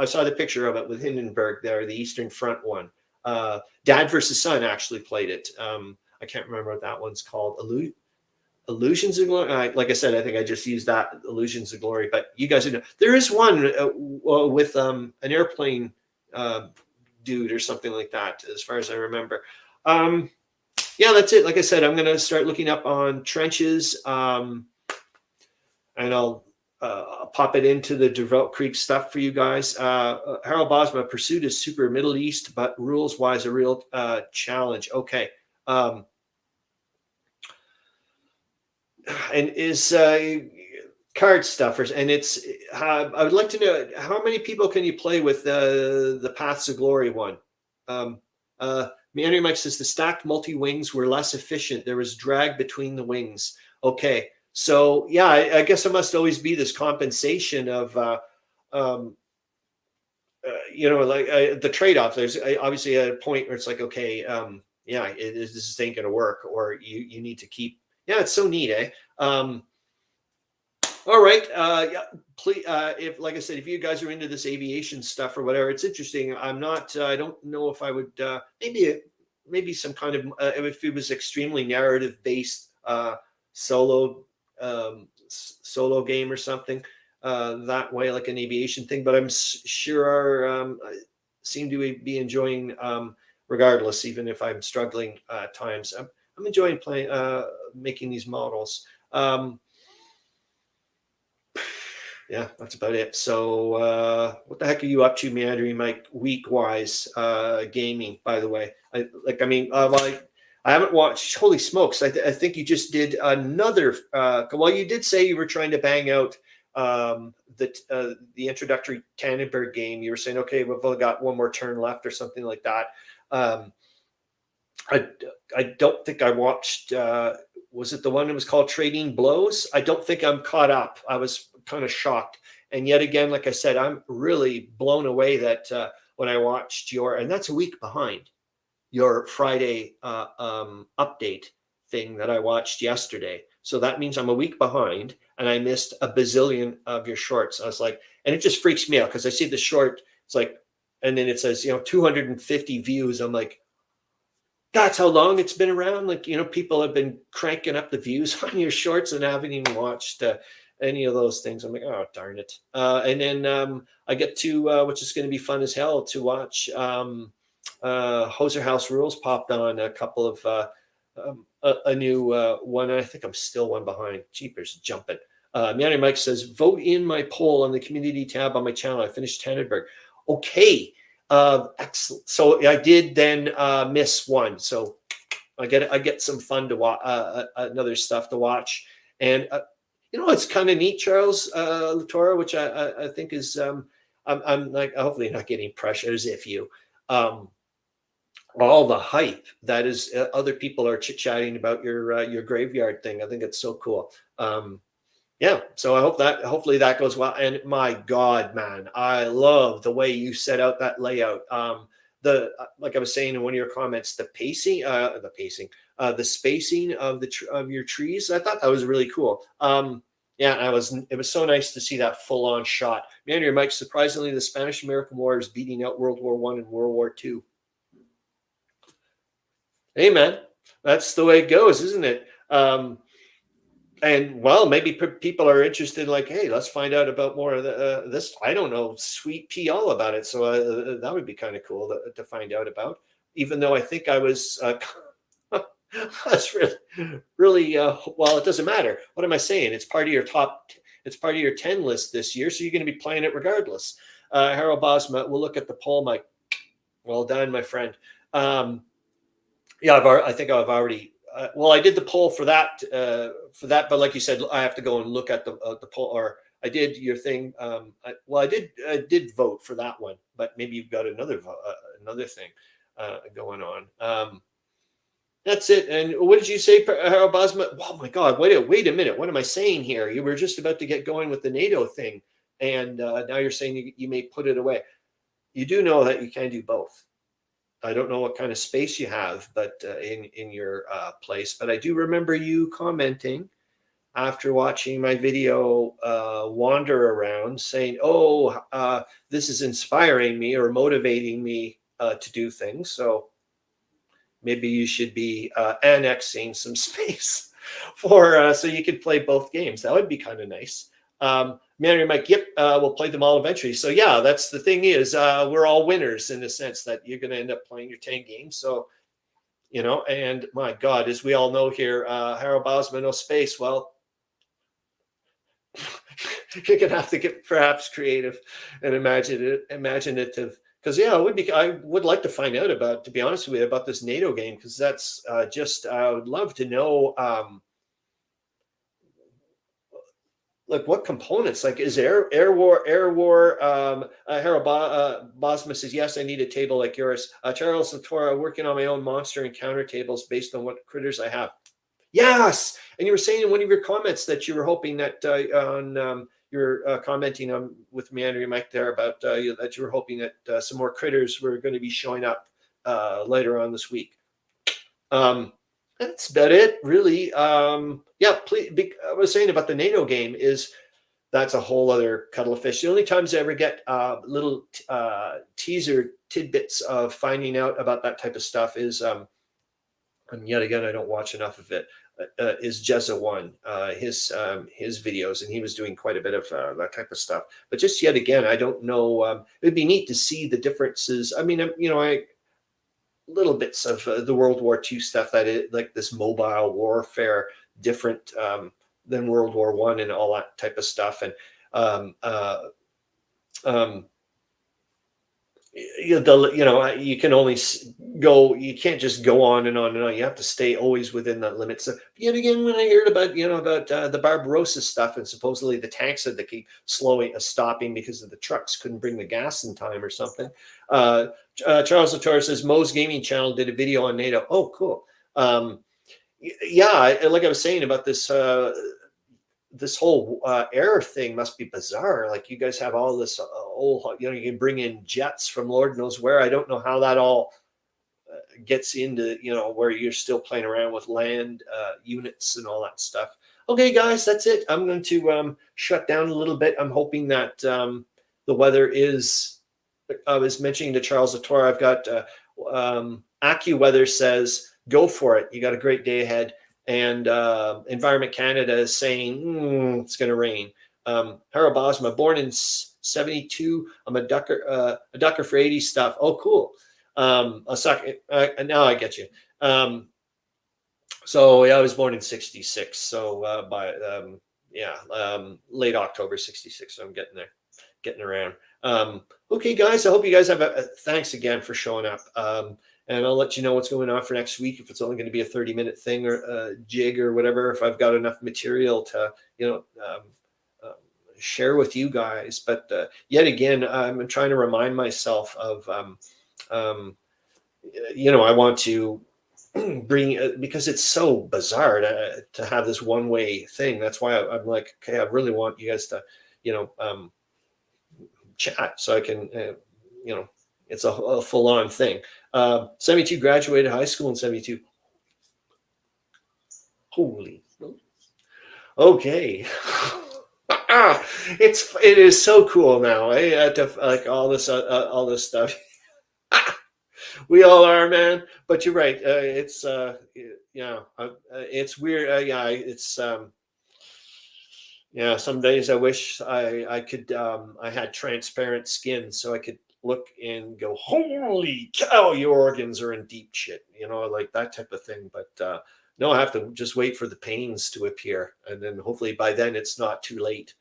saw the picture of it with Hindenburg there, the Eastern Front one. Dad versus Son actually played it. I can't remember what that one's called. Illusions of Glory. Like I said, I think I just used that, Illusions of Glory. But you guys know there is one with an airplane dude or something like that, as far as I remember. Yeah, that's it. Like I said, I'm going to start looking up on trenches, and I'll pop it into the Weltkrieg stuff for you guys. Harro Bosma, Pursuit is super Middle East, but rules-wise a real challenge. Okay. And is card stuffers, and it's I would like to know how many people can you play with the Paths of Glory one. Meandering Mike says the stacked multi-wings were less efficient. There was drag between the wings. Okay, so yeah, I guess it must always be this compensation of like the trade-off. There's obviously a point where it's like, okay, yeah, this ain't gonna work, or you need to keep. Yeah, it's so neat, eh? All right. Yeah, please. If, like I said, if you guys are into this aviation stuff or whatever, it's interesting. I'm not. I don't know if I would. Maybe some kind of. If it was extremely narrative based solo game or something that way, like an aviation thing. But I'm sure I seem to be enjoying, regardless, even if I'm struggling at times. I'm enjoying playing, making these models. Yeah, that's about it. So what the heck are you up to, Meandering Mike, week-wise, gaming, by the way? I haven't watched. Holy smokes, I think you just did another. Well, you did say you were trying to bang out the introductory Hindenburg game. You were saying, okay, we've only got one more turn left or something like that. I don't think I watched. Was it the one that was called Trading Blows? I don't think I'm caught up. I was kind of shocked. And yet again, like I said, I'm really blown away that when I watched and that's a week behind your Friday update thing that I watched yesterday. So that means I'm a week behind and I missed a bazillion of your shorts. I was like, and it just freaks me out because I see the short, it's like, and then it says, 250 views. I'm like, that's how long it's been around. Like, people have been cranking up the views on your shorts and haven't even watched any of those things. I'm like, oh, darn it. And then I get to, which is going to be fun as hell, to watch Hoser House Rules popped on a couple of, a new one. I think I'm still one behind. Jeepers jumping. Meandering Mike says, vote in my poll on the community tab on my channel. I finished Hindenburg. Okay. Excellent. So I did then miss one. So I get some fun to watch, another stuff to watch. And, it's kind of neat, Charles, Latora, which I think is, I'm like, hopefully not getting pressure as if you, all the hype that is other people are chit-chatting about your graveyard thing. I think it's so cool. Yeah, so hopefully that goes well. And my God, man, I love the way you set out that layout. Like I was saying in one of your comments, the spacing of your trees. I thought that was really cool. Yeah, it was so nice to see that full on shot. Meandering Mike, surprisingly, the Spanish-American War is beating out World War I and World War II. Hey, man, that's the way it goes, isn't it? And well, maybe people are interested, like, hey, let's find out about more of this. I don't know, sweet pea all about it. So that would be kind of cool to find out about, even though I think I was, that's really, well, it doesn't matter. What am I saying? It's part of your 10 list this year. So you're going to be playing it regardless. Harro Bosma, we'll look at the poll, Mike. Well done, my friend. Yeah, I think I've already. Well, I did the poll for that, but like you said, I have to go and look at the poll. Or I did your thing. I did vote for that one, but maybe you've got another thing going on. That's it. And what did you say, Harro Bosma? Oh my God! Wait a minute. What am I saying here? You were just about to get going with the NATO thing, and now you're saying you may put it away. You do know that you can do both. I don't know what kind of space you have, but in your place. But I do remember you commenting after watching my video wander around, saying, "Oh, this is inspiring me or motivating me to do things." So maybe you should be annexing some space for so you could play both games. That would be kind of nice. Meandering Mike, yep, we'll play them all eventually. So yeah, that's the thing is we're all winners in the sense that you're going to end up playing your 10 games. So, and my God, as we all know here, Harro Bosma, no space. Well, you're going to have to get perhaps creative and imaginative. Because yeah, I would like to find out about, to be honest with you, about this NATO game, because that's I would love to know. Like what components, like is air war Harro Bosma says, yes, I need a table like yours. Charles Latora, working on my own monster and counter tables based on what critters I have. Yes. And you were saying in one of your comments that you were hoping that you're commenting on with Meandering Mike there about that you were hoping that some more critters were going to be showing up later on this week. That's about it, really. Yeah, please. I was saying about the NATO game is that's a whole other kettle of fish. The only times I ever get little teaser tidbits of finding out about that type of stuff is, and yet again, I don't watch enough of it. Is Jezza One, his videos, and he was doing quite a bit of that type of stuff. But just yet again, I don't know. It'd be neat to see the differences. I mean, little bits of the World War II stuff that is like this mobile warfare, different than World War I and all that type of stuff. And you can only go, you can't just go on and on and on. You have to stay always within the limits. So yet again, when I heard about, the Barbarossa stuff and supposedly the tanks had to keep stopping because of the trucks couldn't bring the gas in time or something. Charles Latora says, Mo's Gaming Channel did a video on NATO. Oh, cool. Yeah, like I was saying about this, this whole air thing must be bizarre. Like you guys have all this you can bring in jets from Lord knows where. I don't know how that all gets into, where you're still playing around with land units and all that stuff. Okay, guys, that's it. I'm going to shut down a little bit. I'm hoping that the weather is, I was mentioning to Charles Latora, I've got AccuWeather says, go for it. You got a great day ahead. And Environment Canada is saying it's going to rain. Harro Bosma, born in 72. I'm a ducker for 80 stuff. Oh, cool. A suck. Now I get you. So yeah, I was born in 66. So late October 66. So I'm getting around. Okay, guys, I hope you guys have thanks again for showing up. And I'll let you know what's going on for next week, if it's only going to be a 30-minute thing or a jig or whatever, if I've got enough material to, share with you guys. But yet again, I'm trying to remind myself of, I want to bring, because it's so bizarre to have this one-way thing. That's why I'm like, okay, I really want you guys to, chat so I can, it's a full-on thing. 72 graduated high school in 72. Holy. Okay. It is so cool now. Like all this stuff. We all are, man. But you're right. It's weird. Some days I wish I could. I had transparent skin so I could look and go, holy cow, your organs are in deep shit, like that type of thing. But no, I have to just wait for the pains to appear, and then hopefully by then it's not too late.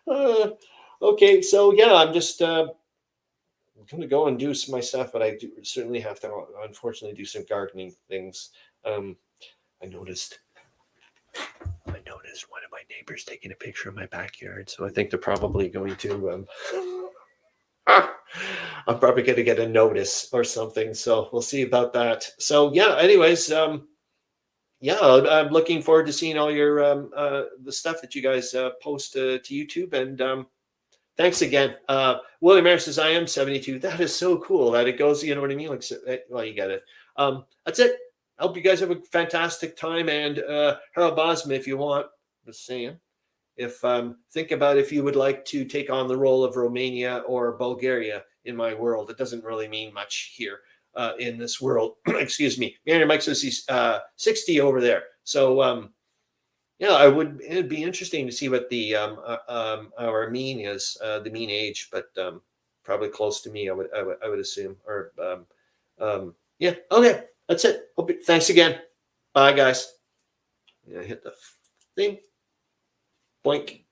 Okay, so yeah, I'm just going to go and do my stuff, but I do certainly have to, unfortunately, do some gardening things. I noticed one of my neighbors taking a picture of my backyard, so I think they're probably going to. I'm probably going to get a notice or something, so we'll see about that. So yeah, anyways, I'm looking forward to seeing all your the stuff that you guys post to YouTube, and thanks again. William Mayer says, I am 72. That is so cool that it goes, you know what I mean? Like, well, you get it. That's it. I hope you guys have a fantastic time, and Harro Bosma, if you want, just saying, if think about if you would like to take on the role of Romania or Bulgaria in my world. It doesn't really mean much here in this world. Excuse me. Mike says he's 60 over there. So it'd be interesting to see what the our mean is, the mean age, but probably close to me, I would assume. Or okay, that's it. Thanks again. Bye, guys. Hit the thing. Boink.